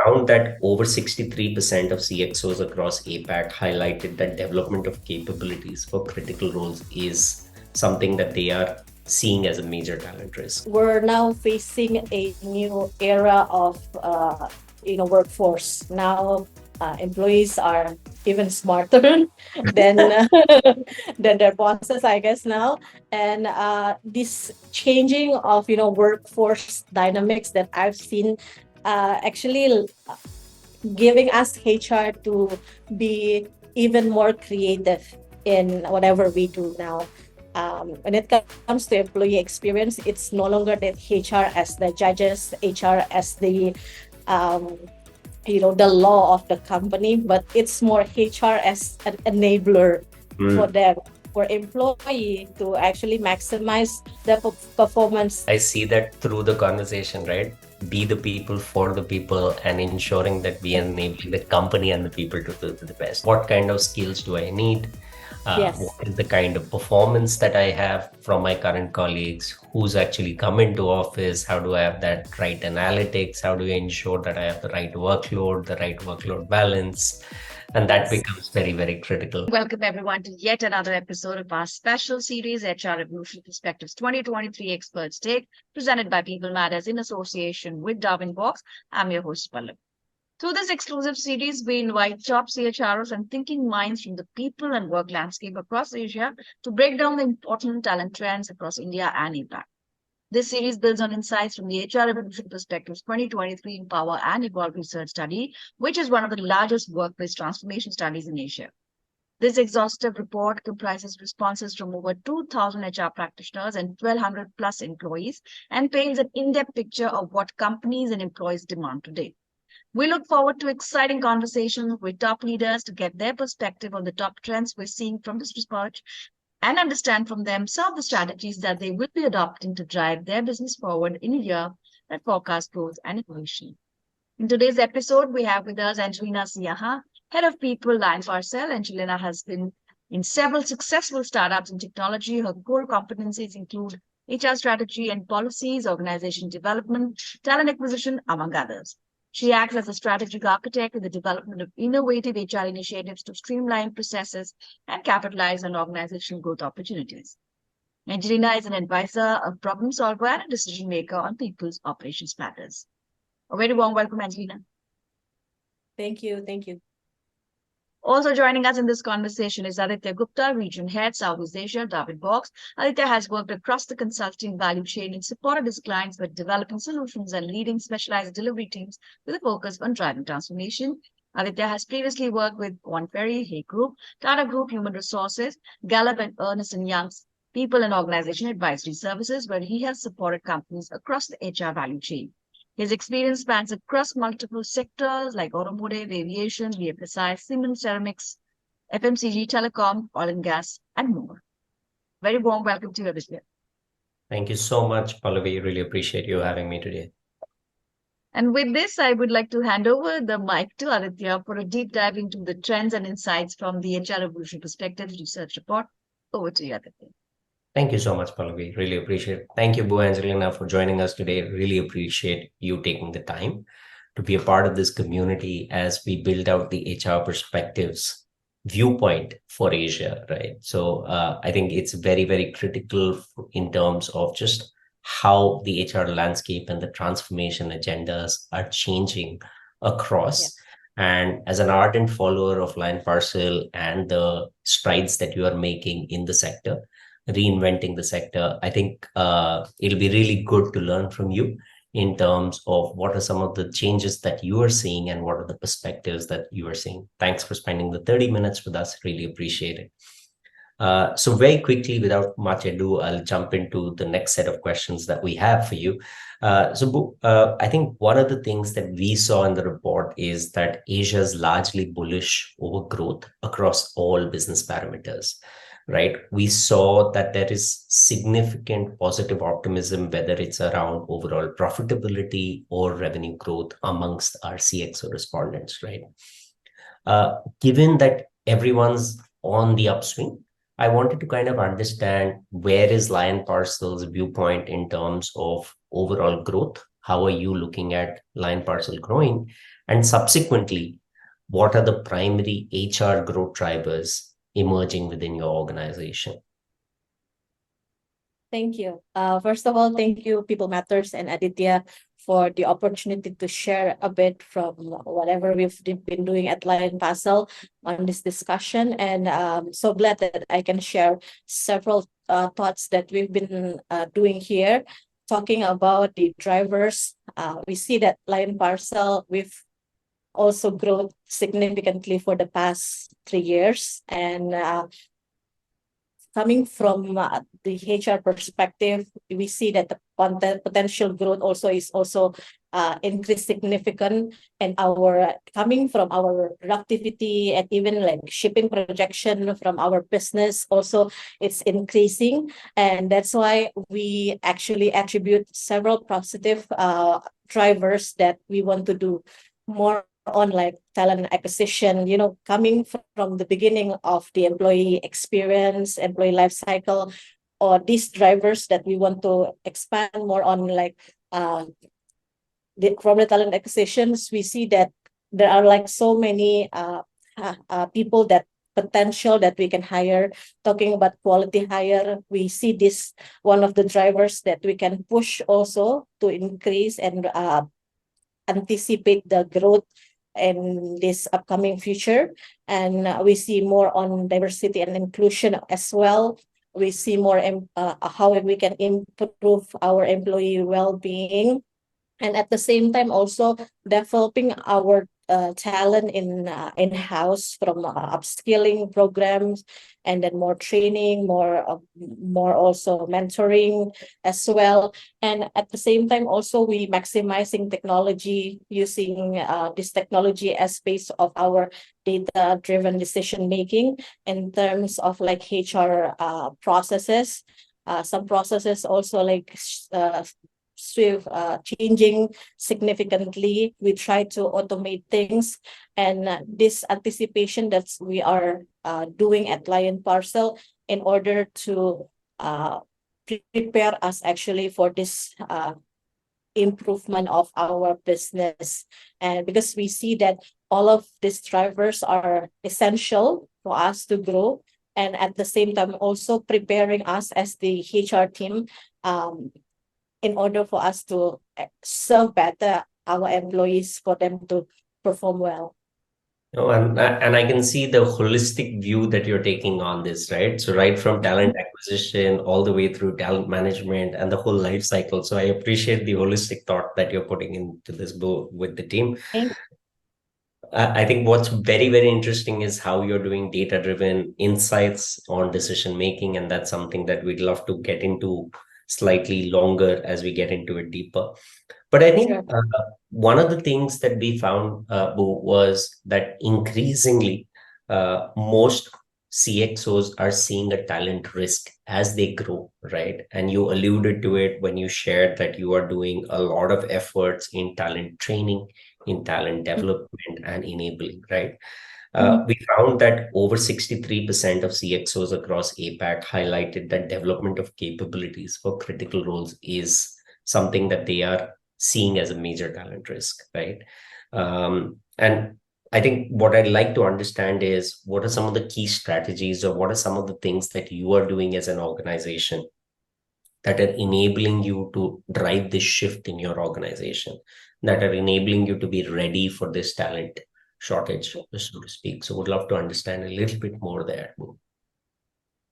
found that over 63% of CXOs across APAC highlighted that development of capabilities for critical roles is something that they are seeing as a major talent risk. We're now facing a new era of workforce. Now employees are even smarter than than their bosses, I guess now. And this changing of workforce dynamics that I've seen actually giving us HR to be even more creative in whatever we do now. When it comes to employee experience, it's no longer that HR as the judges, HR as the the law of the company, but it's more HR as an enabler for them, for employee to actually maximize their performance. I see that through the conversation, right? Be the people for the people and ensuring that we enable the company and the people to do the best. What kind of skills do I need? Yes. What is the kind of performance that I have from my current colleagues? Who's actually come into office? How do I have that right analytics? How do I ensure that I have the right workload balance? And that becomes very, very critical. Welcome everyone to yet another episode of our special series, HR Revolution Perspectives 2023 Experts Take, presented by People Matters in association with Darwinbox. I'm your host, Pallav. Through this exclusive series, we invite top CHROs and thinking minds from the people and work landscape across Asia to break down the important talent trends across India and APAC. This series builds on insights from the HR Revolution Perspectives 2023 Empower and Evolve Research Study, which is one of the largest workplace transformation studies in Asia. This exhaustive report comprises responses from over 2,000 HR practitioners and 1,200 plus employees and paints an in-depth picture of what companies and employees demand today. We look forward to exciting conversations with top leaders to get their perspective on the top trends we're seeing from this research and understand from them some of the strategies that they will be adopting to drive their business forward in a year that forecasts growth and innovation. In today's episode, we have with us Angelina Siahaan, Head of People, Lion Parcel. Angelina has been in several successful startups in technology. Her core competencies include HR strategy and policies, organization development, talent acquisition, among others. She acts as a strategic architect in the development of innovative HR initiatives to streamline processes and capitalize on organizational growth opportunities. Angelina is an advisor, a problem solver, and a decision maker on people's operations matters. A very warm welcome, Angelina. Thank you. Thank you. Also joining us in this conversation is Aditya Gupta, Region Head, Southeast Asia, Darwinbox. Aditya has worked across the consulting value chain and supported his clients with developing solutions and leading specialized delivery teams with a focus on driving transformation. Aditya has previously worked with One Ferry, Hay Group, Tata Group Human Resources, Gallup and Ernst & Young's People and Organization Advisory Services, where he has supported companies across the HR value chain. His experience spans across multiple sectors like automotive, aviation, BFSI, Siemens Ceramics, FMCG, telecom, oil and gas, and more. Very warm welcome to you, Aditya. Thank you so much, Pallavi. Really appreciate you having me today. And with this, I would like to hand over the mic to Aditya for a deep dive into the trends and insights from the HR Revolution Perspectives Research Report. Over to you, Aditya. Thank you so much, Pallavi. Really appreciate it. Thank you, Angelina, for joining us today. Really appreciate you taking the time to be a part of this community as we build out the HR perspectives viewpoint for Asia, right? So I think it's very, very critical in terms of just how the HR landscape and the transformation agendas are changing across. Yeah. And as an ardent follower of Lion Parcel and the strides that you are making in the sector, reinventing the sector, I think it'll be really good to learn from you in terms of what are some of the changes that you are seeing and what are the perspectives that you are seeing. Thanks for spending the 30 minutes with us. Really appreciate it. So very quickly, without much ado, I'll jump into the next set of questions that we have for you. I think one of the things that we saw in the report is that Asia is largely bullish over growth across all business parameters. Right, we saw that there is significant positive optimism, whether it's around overall profitability or revenue growth amongst our CXO respondents, right? Given that everyone's on the upswing, I wanted to kind of understand where is Lion Parcel's viewpoint in terms of overall growth? How are you looking at Lion Parcel growing? And subsequently, what are the primary HR growth drivers emerging within your organization? Thank you. First of all, thank you, People Matters and Aditya, for the opportunity to share a bit from whatever we've been doing at Lion Parcel on this discussion. And so glad that I can share several thoughts that we've been doing here, talking about the drivers. We see that Lion Parcel, we've also grown significantly for the past 3 years. And coming from the HR perspective, we see that the potential growth also is increased significant, and our coming from our productivity and even like shipping projection from our business also it's increasing, and that's why we actually attribute several positive drivers that we want to do more on like talent acquisition, coming from the beginning of the employee experience, employee life cycle, or these drivers that we want to expand more on, like from the talent acquisitions, we see that there are like so many people that potential that we can hire. Talking about quality hire, we see this one of the drivers that we can push also to increase and anticipate the growth in this upcoming future. And we see more on diversity and inclusion as well. We see more how we can improve our employee well-being, and at the same time also developing our talent in-house from upskilling programs, and then more training, more also mentoring as well. And at the same time also we maximizing technology, using this technology as base of our data-driven decision making in terms of like HR processes. Some processes also like changing significantly. We try to automate things, and this anticipation that we are doing at Lion Parcel in order to prepare us actually for this improvement of our business. And because we see that all of these drivers are essential for us to grow, and at the same time also preparing us as the HR team in order for us to serve better our employees, for them to perform well. And I can see the holistic view that you're taking on this, right? So right from talent acquisition all the way through talent management and the whole life cycle. So I appreciate the holistic thought that you're putting into this book with the team. I think what's very, very interesting is how you're doing data-driven insights on decision making, and that's something that we'd love to get into slightly longer as we get into it deeper. But I think one of the things that we found, Boo, was that increasingly most CXOs are seeing a talent risk as they grow, right? And you alluded to it when you shared that you are doing a lot of efforts in talent training, in talent development and enabling, right? We found that over 63% of CXOs across APAC highlighted that development of capabilities for critical roles is something that they are seeing as a major talent risk, right? And I think what I'd like to understand is what are some of the key strategies, or what are some of the things that you are doing as an organization that are enabling you to drive this shift in your organization, that are enabling you to be ready for this talent shortage, so to speak. So would love to understand a little bit more there.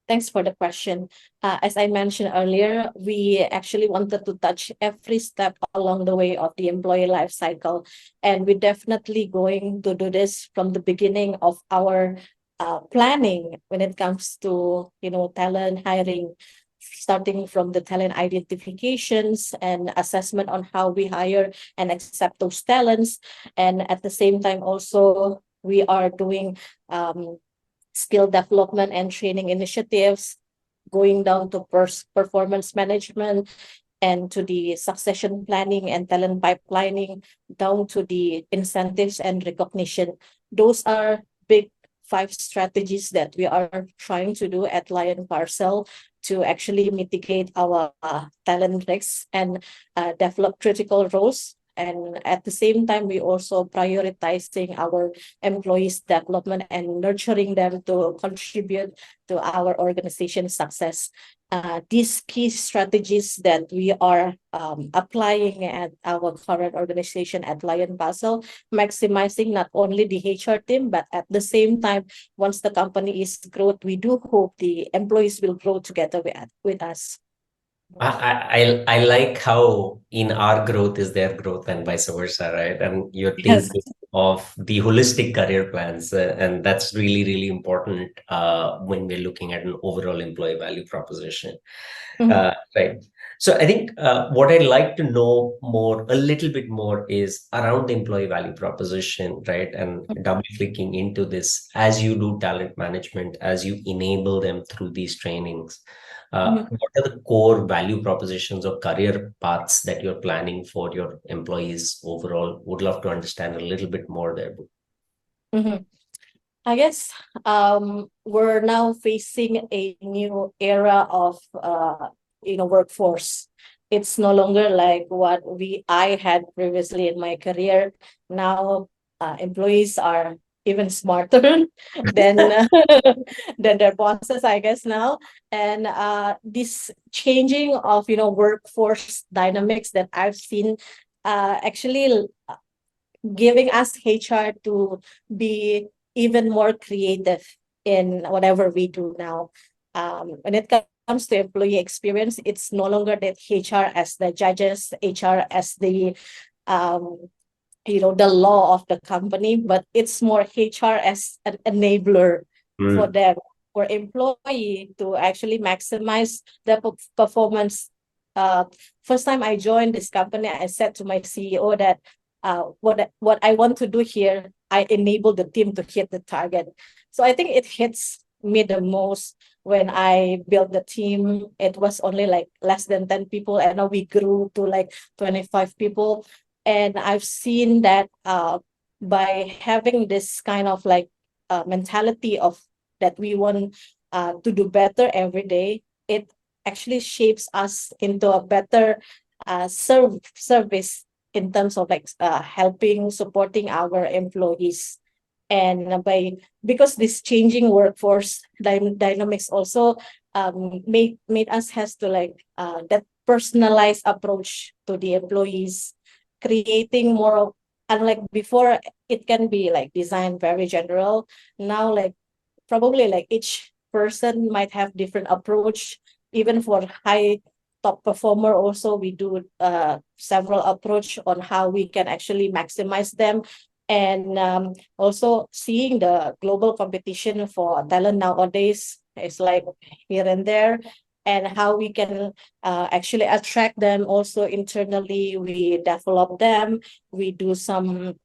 Thanks for the question. As I mentioned earlier, we actually wanted to touch every step along the way of the employee life cycle. And we're definitely going to do this from the beginning of our planning when it comes to, talent hiring, starting from the talent identifications and assessment on how we hire and accept those talents. And at the same time, also, we are doing skill development and training initiatives, going down to performance management and to the succession planning and talent pipelining, down to the incentives and recognition. Those are big 5 strategies that we are trying to do at Lion Parcel to actually mitigate our talent risks and develop critical roles And at the same time, we also prioritizing our employees' development and nurturing them to contribute to our organization's success. These key strategies that we are applying at our current organization at Lion Parcel, maximizing not only the HR team, but at the same time, once the company is growth, we do hope the employees will grow together with us. I like how in our growth is their growth and vice versa, right? And you're Yes. thinking of the holistic career plans, and that's really, really important when we're looking at an overall employee value proposition. Right. So I think what I'd like to know more, a little bit more, is around the employee value proposition, right? And double clicking into this as you do talent management, as you enable them through these trainings. What are the core value propositions or career paths that you're planning for your employees overall? Would love to understand a little bit more there. Mhm. I guess we're now facing a new era of workforce. It's no longer like what I had previously in my career. Now employees are even smarter than than their bosses, I guess now. And this changing of workforce dynamics that I've seen actually giving us HR to be even more creative in whatever we do now. When it comes to employee experience, it's no longer that HR as the judges, HR as the the law of the company, but it's more HR as an enabler for them, for employee to actually maximize the performance. First time I joined this company, I said to my CEO that what I want to do here, I enable the team to hit the target. So I think it hits me the most when I built the team. It was only like less than 10 people, and now we grew to like 25 people. And I've seen that by having this kind of like mentality of that we want to do better every day, it actually shapes us into a better service in terms of like helping, supporting our employees. And because this changing workforce dynamics also made us has to like that personalized approach to the employees, creating more of, unlike before, it can be like designed very general. Now like probably like each person might have different approach. Even for high top performer also, we do several approach on how we can actually maximize them. And also seeing the global competition for talent nowadays is like here and there, and how we can actually attract them also internally. We develop them, we do some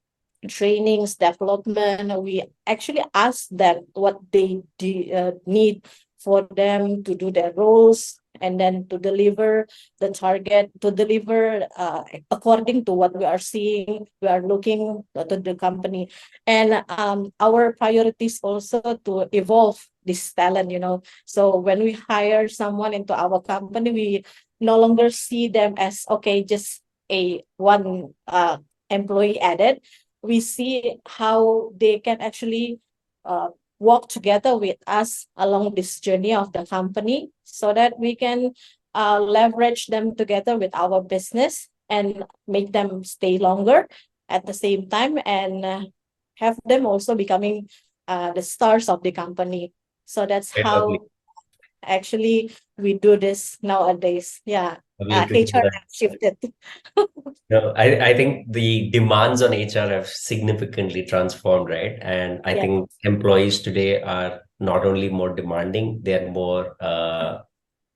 trainings, development. We actually ask them what they need for them to do their roles, and then to deliver the target, to deliver according to what we are seeing, we are looking to the company. And our priorities also to evolve this talent, So when we hire someone into our company, we no longer see them as, okay, just a one employee added. We see how they can actually walk together with us along this journey of the company, so that we can leverage them together with our business and make them stay longer at the same time, and have them also becoming the stars of the company. So that's Very how lovely. actually we do this nowadays. Yeah. Lovely to hear HR that. have shifted. No, I think the demands on HR have significantly transformed, right? And I Yeah. think employees today are not only more demanding, they're more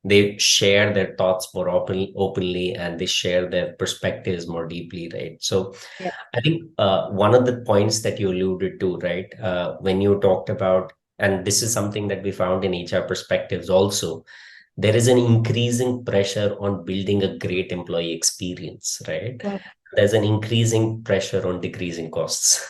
they share their thoughts more openly, and they share their perspectives more deeply, right? So Yeah. I think one of the points that you alluded to, right, when you talked about, and this is something that we found in HR perspectives also, there is an increasing pressure on building a great employee experience, right? Mm. There's an increasing pressure on decreasing costs.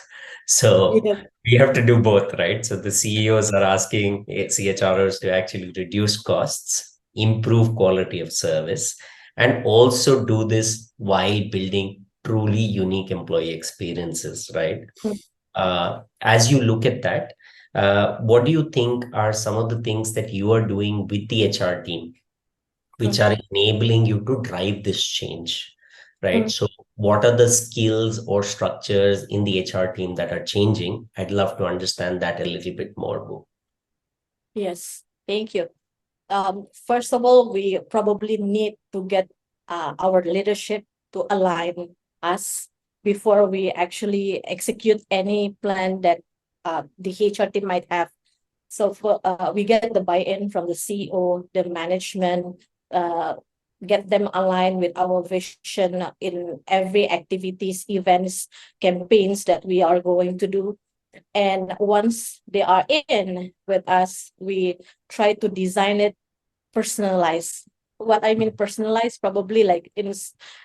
So Yeah. we have to do both, right? So the CEOs are asking CHROs to actually reduce costs, improve quality of service, and also do this while building truly unique employee experiences, right? Mm. As you look at that, what do you think are some of the things that you are doing with the HR team which Mm. are enabling you to drive this change, right? Mm. So, what are the skills or structures in the HR team that are changing? I'd love to understand that a little bit more, Boo. Yes, thank you. First of all, we probably need to get our leadership to align us before we actually execute any plan that the HR team might have. So we get the buy-in from the CEO, the management, uh, get them aligned with our vision in every activities, events, campaigns that we are going to do. And once they are in with us, we try to design it personalized. What I mean personalized, probably like in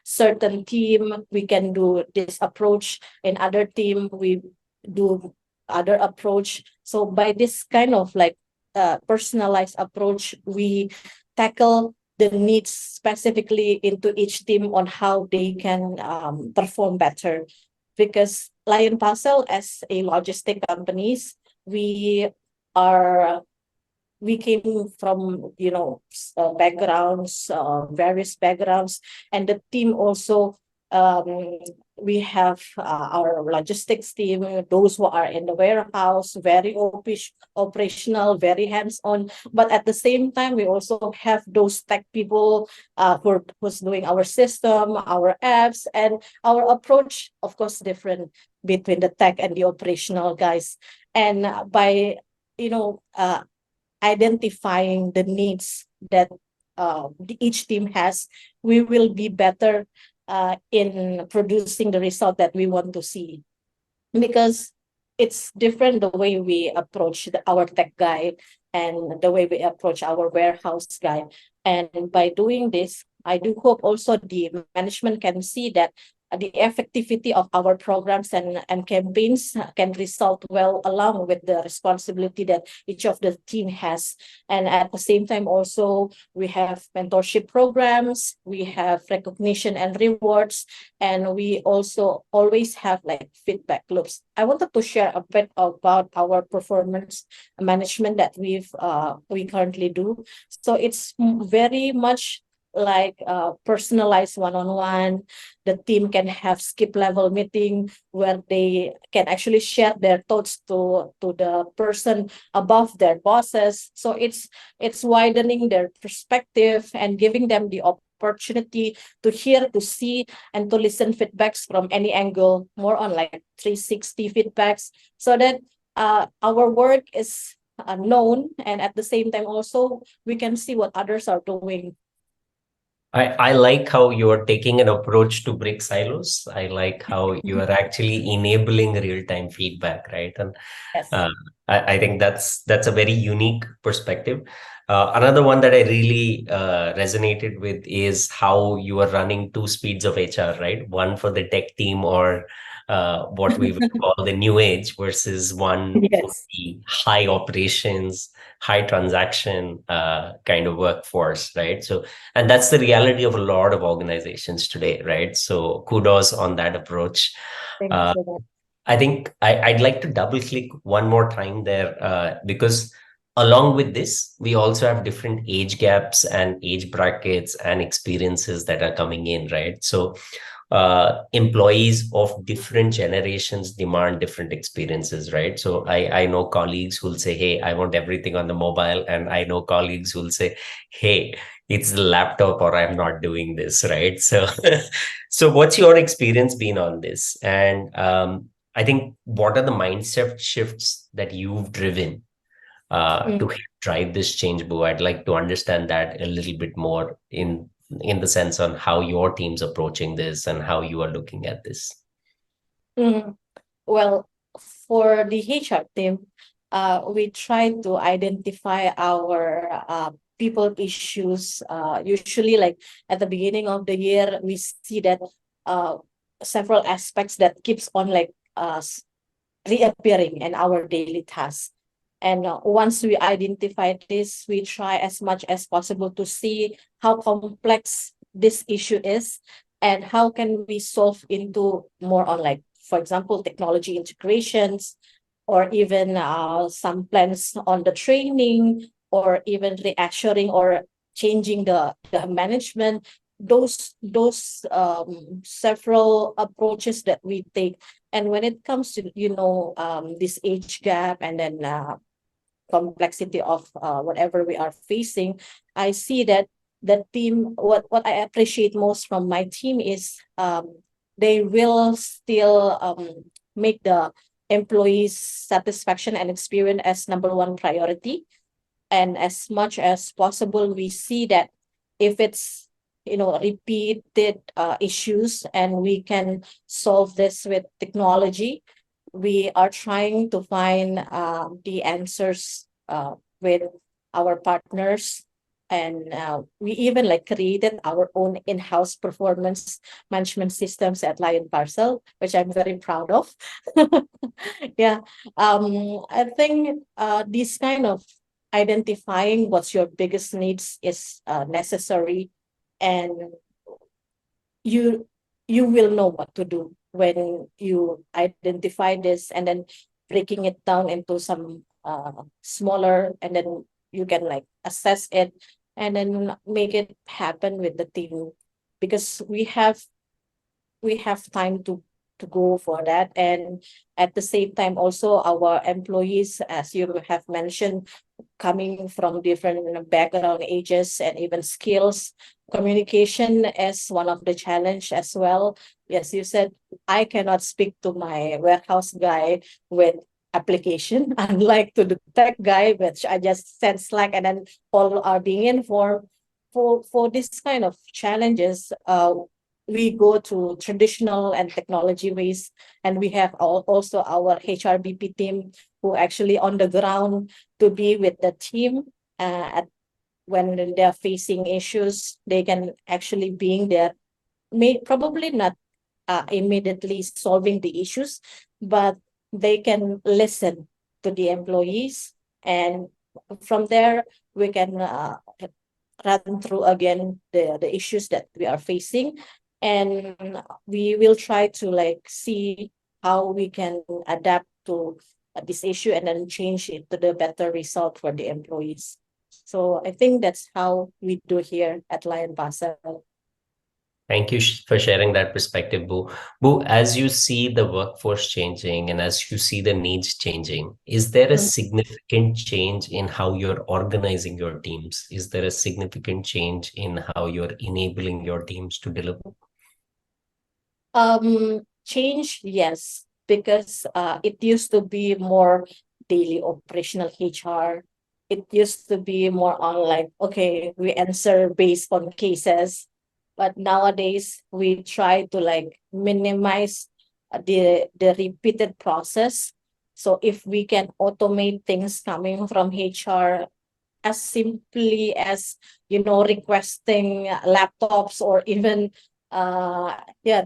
certain team, we can do this approach. In other team, we do other approach. So by this kind of like personalized approach, we tackle the needs specifically into each team on how they can perform better. Because Lion Parcel, as a logistic companies, we are we came from backgrounds, various backgrounds, and the team also, we have our logistics team, those who are in the warehouse, very operational, very hands-on, but at the same time we also have those tech people who's doing our system, our apps, and our approach of course different between the tech and the operational guys. And by you know identifying the needs that each team has, we will be better in producing the result that we want to see. Because it's different the way we approach our tech guy and the way we approach our warehouse guy. And by doing this, I do hope also the management can see that the effectivity of our programs and campaigns can result well along with the responsibility that each of the team has. And at the same time also, we have mentorship programs, we have recognition and rewards, and we also always have like feedback loops. I wanted to share a bit about our performance management that we currently do. So it's very much like personalized one-on-one. The team can have skip level meeting where they can actually share their thoughts to the person above their bosses. So it's widening their perspective and giving them the opportunity to hear, to see, and to listen feedbacks from any angle, more on like 360 feedbacks, so that our work is known, and at the same time also we can see what others are doing. I like how you are taking an approach to break silos. I like how you are actually enabling real-time feedback, right? And Yes. uh, I think that's a very unique perspective. Another one that I really resonated with is how you are running two speeds of HR, right? One for the tech team, or what we would call the new age, versus one for Yes. the high operations, high transaction kind of workforce, right? So, and that's the reality of a lot of organizations today, right? So kudos on that approach. Thank you Uh, for that. I think I'd like to double click one more time there, because along with this, we also have different age gaps and age brackets and experiences that are coming in, right? So employees of different generations demand different experiences, right? So I know colleagues who'll say, hey, I want everything on the mobile. And I know colleagues who'll say, hey, it's the laptop or I'm not doing this, right? So, so what's your experience been on this? And I think what are the mindset shifts that you've driven to Mm. help drive this change, Boo? I'd like to understand that a little bit more in the sense on how your team's approaching this and how you are looking at this. Mm. Well, for the HR team, we try to identify our people issues. Usually, like at the beginning of the year, we see that uh, several aspects that keeps on like reappearing in our daily tasks. And once we identify this, we try as much as possible to see how complex this issue is and how can we solve into more on, like, for example, technology integrations, or even some plans on the training, or even reassuring or changing the management. Those several approaches that we take. And when it comes to this age gap, and then complexity of whatever we are facing, I see that the team, what I appreciate most from my team is they will still make the employees' satisfaction and experience as number one priority. And as much as possible, we see that if it's repeated issues, and we can solve this with technology, we are trying to find the answers with our partners. And we even like created our own in-house performance management systems at Lion Parcel, which I'm very proud of. Yeah. I think this kind of identifying what's your biggest needs is necessary, and you will know what to do when you identify this, and then breaking it down into some smaller, and then you can like assess it and then make it happen with the team, because we have time to go for that. And at the same time also, our employees, as you have mentioned, coming from different background, ages, and even skills, communication is one of the challenge as well. Yes, you said I cannot speak to my warehouse guy with application, unlike to the tech guy, which I just send Slack and then all are being informed. For this kind of challenges, we go to traditional and technology ways, and we have also our HRBP team who actually on the ground to be with the team when they're facing issues. They can actually being there, probably not immediately solving the issues, but they can listen to the employees, and from there we can run through again the issues that we are facing, and we will try to like see how we can adapt to this issue and then change it to the better result for the employees. So I think that's how we do here at Lion Parcel. Thank you for sharing that perspective, Boo. Boo, as you see the workforce changing and as you see the needs changing, is there a significant change in how you're organizing your teams? Is there a significant change in how you're enabling your teams to deliver? Change, yes, because it used to be more daily operational HR. It used to be more on like, okay, we answer based on cases. But nowadays we try to like minimize the repeated process. So if we can automate things coming from HR, as simply as requesting laptops, or even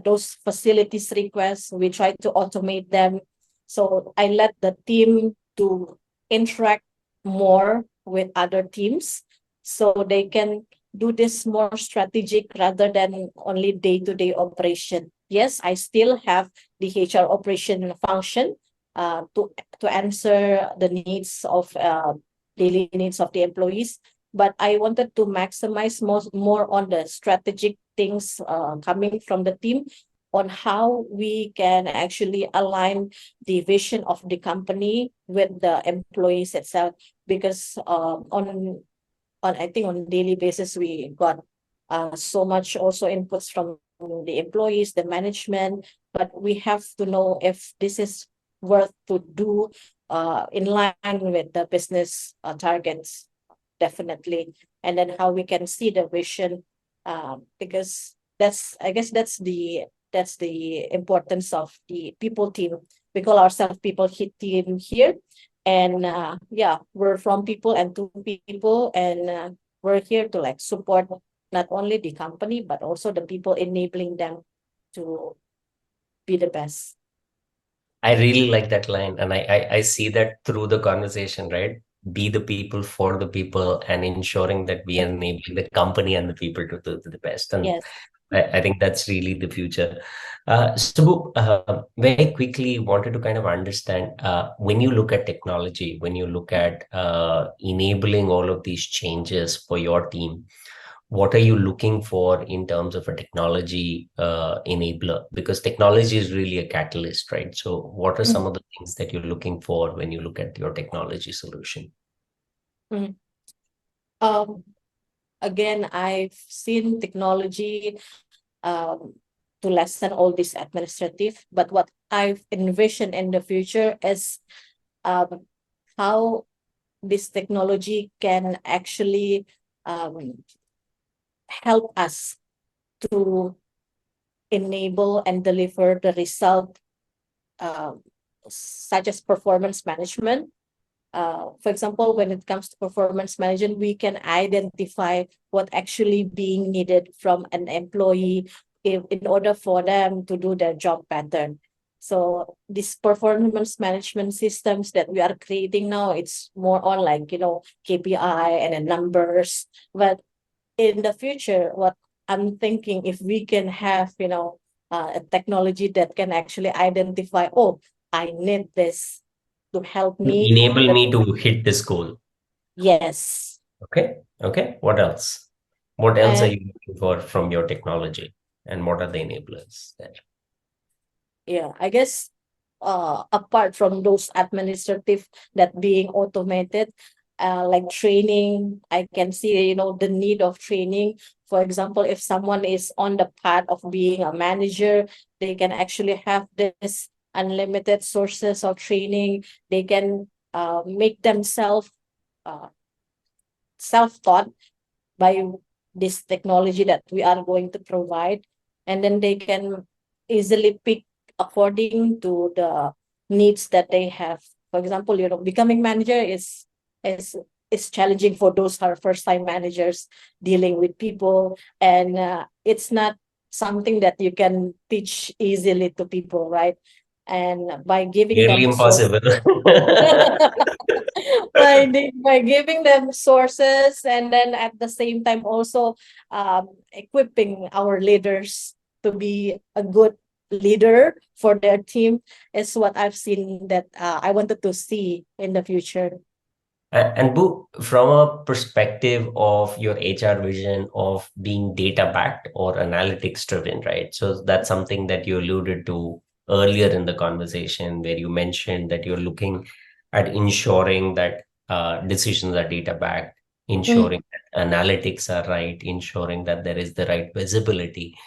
those facilities requests, we try to automate them. So I let the team to interact more with other teams, so they can do this more strategic rather than only day-to-day operation. Yes, I still have the HR operation function to answer the needs of daily needs of the employees, but I wanted to maximize more on the strategic things coming from the team, on how we can actually align the vision of the company with the employees itself. Because on I think on a daily basis, we got so much also inputs from the employees, the management, but we have to know if this is worth to do in line with the business targets, definitely. And then how we can see the vision, because I guess that's the importance of the people team. We call ourselves people team here. And we're from people and to people, and we're here to like support not only the company but also the people, enabling them to be the best. I really like that line, and I see that through the conversation, right? Be the people for the people, and ensuring that we enable the company and the people to do the best. And Yes. I think that's really the future. So, very quickly, wanted to kind of understand when you look at technology, when you look at enabling all of these changes for your team, what are you looking for in terms of a technology enabler? Because technology is really a catalyst, right? So, what are some of the things that you're looking for when you look at your technology solution? Mhm. Um, Again, I've seen technology um, to lessen all this administrative, but what I've envisioned in the future is um, how this technology can actually help us to enable and deliver the result, such as performance management. For example, when it comes to performance management, we can identify what actually being needed from an employee in order for them to do their job pattern. So these performance management systems that we are creating now, it's more on like, KPI and then numbers. But in the future, what I'm thinking, if we can have, a technology that can actually identify, oh, I need this to help me. Enable me to hit this goal. Yes. Okay. Okay. What else? What else are And you looking for from your technology? And what are the enablers there? yeah, I guess apart from those administrative that being automated, like training, I can see, the need of training. For example, if someone is on the path of being a manager, they can actually have this unlimited sources of training. They can make themselves uh, self-taught by this technology that we are going to provide, and then they can easily pick according to the needs that they have. For example, becoming manager is is challenging for those who are first time managers dealing with people, and it's not something that you can teach easily to people, right? And by giving Nearly them source impossible. by giving them sources, and then at the same time also equipping our leaders to be a good leader for their team is what I've seen that I wanted to see in the future. And Boo, from a perspective of your HR vision of being data backed or analytics driven, right? So that's something that you alluded to earlier in the conversation, where you mentioned that you're looking at ensuring that decisions are data backed, Mm, ensuring that analytics are right, ensuring that there is the right visibility.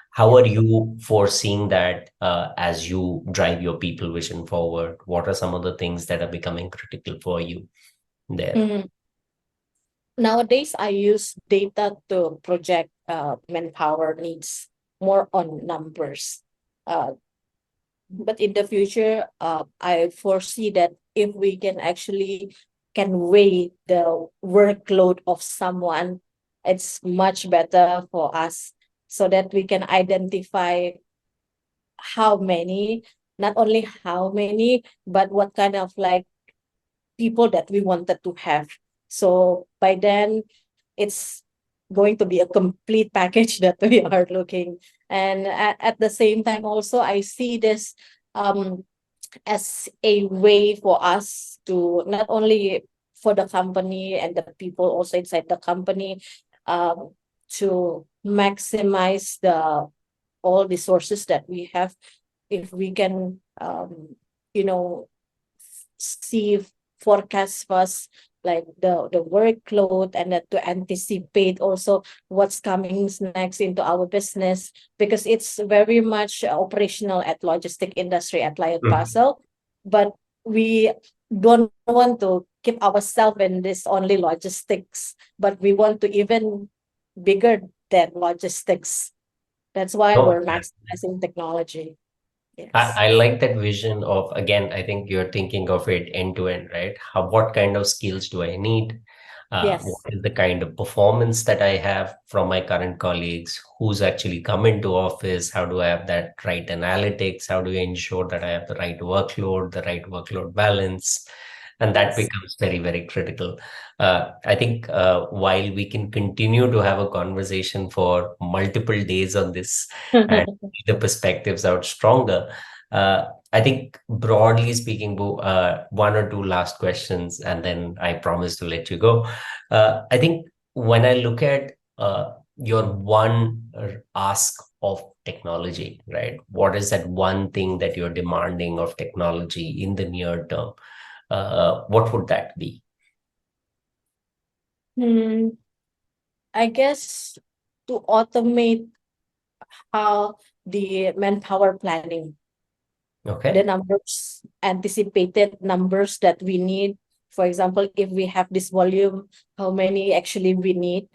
How are you foreseeing that as you drive your people vision forward? What are some of the things that are becoming critical for you there? mm. Nowadays, I use data to project manpower needs more on numbers. Uh, but in the future, I foresee that if we can actually can weigh the workload of someone, it's much better for us, so that we can identify how many, not only how many, but what kind of like people that we wanted to have. So by then, it's going to be a complete package that we are looking. And at the same time, also, I see this um, as a way for us to not only for the company and the people also inside the company, um, to maximize the all the sources that we have. If we can you know see forecast first, like the workload, and that to anticipate also what's coming next into our business, because it's very much operational at logistic industry at Lion Mhm. Parcel. But we don't want to keep ourselves in this only logistics, but we want to even bigger than logistics. That's why No, we're maximizing technology. Yes. I like that vision of, again, I think you're thinking of it end to end, right? What kind of skills do I need? What Yes. is the kind of performance that I have from my current colleagues? Who's actually come into office? How do I have that right analytics? How do I ensure that I have the right workload balance? And that Yes. becomes very, very critical. I think while we can continue to have a conversation for multiple days on this and the perspectives out stronger, I think broadly speaking, one or two last questions, and then I promise to let you go. I think when I look at your one ask of technology, right? What is that one thing that you're demanding of technology in the near term? What would that be? I guess to automate how the manpower planning, the Okay. numbers, anticipated numbers that we need. For example, if we have this volume, how many actually we need?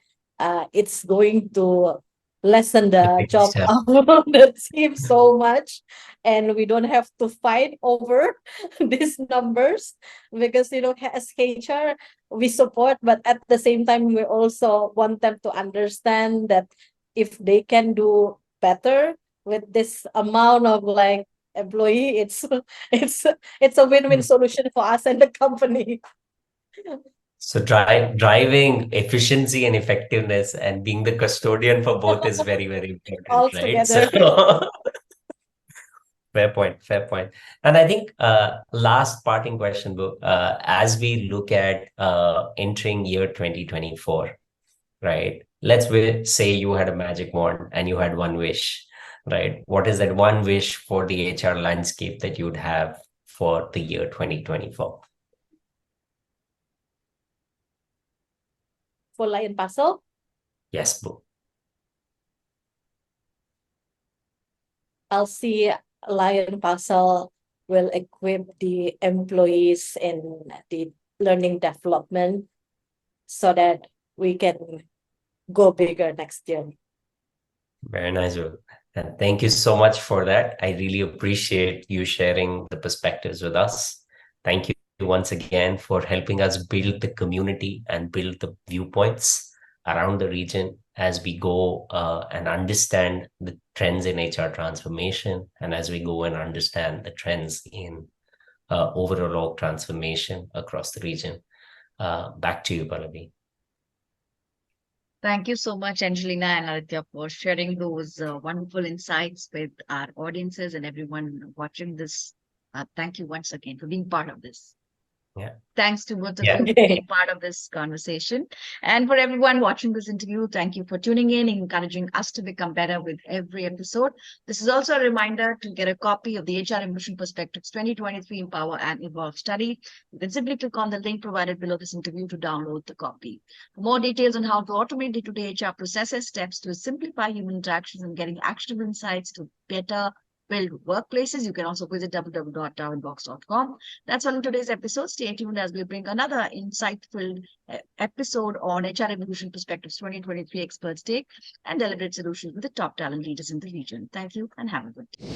It's going to lessen the job Yeah. of the team so much, and we don't have to fight over these numbers because as HR we support, but at the same time we also want them to understand that if they can do better with this amount of like employee, it's it's a win-win solution for us and the company. So driving efficiency and effectiveness and being the custodian for both is very, very important, All right? together. So fair point, fair point. And I think last parting question, Bu, as we look at entering year 2024, right? Say you had a magic wand and you had one wish, right? What is that one wish for the HR landscape that you'd have for the year 2024? For Lion Parcel, Yes, Bu. I'll see Lion Parcel will equip the employees in the learning development so that we can go bigger next year. Very nice, Bu. And thank you so much for that. I really appreciate you sharing the perspectives with us. Thank you once again for helping us build the community and build the viewpoints around the region as we go and understand the trends in HR transformation, and as we go and understand the trends in overall org transformation across the region. Back to you, Pallavi. Thank you so much, Angelina and Aditya, for sharing those wonderful insights with our audiences and everyone watching this. Thank you once again for being part of this. Yeah. Thanks to both of Yeah. you for being part of this conversation. And for everyone watching this interview, thank you for tuning in, encouraging us to become better with every episode. This is also a reminder to get a copy of the HR Evolution Perspectives 2023 Empower and Evolve study. You can simply click on the link provided below this interview to download the copy. For more details on how to automate day-to-day HR processes, steps to simplify human interactions, and getting actionable insights to better build workplaces, you can also visit www.darwinbox.com. That's all in today's episode. Stay tuned as we bring another insightful episode on HR Evolution Perspectives 2023 Experts Take and Deliberate Solutions with the top talent leaders in the region. Thank you and have a good day.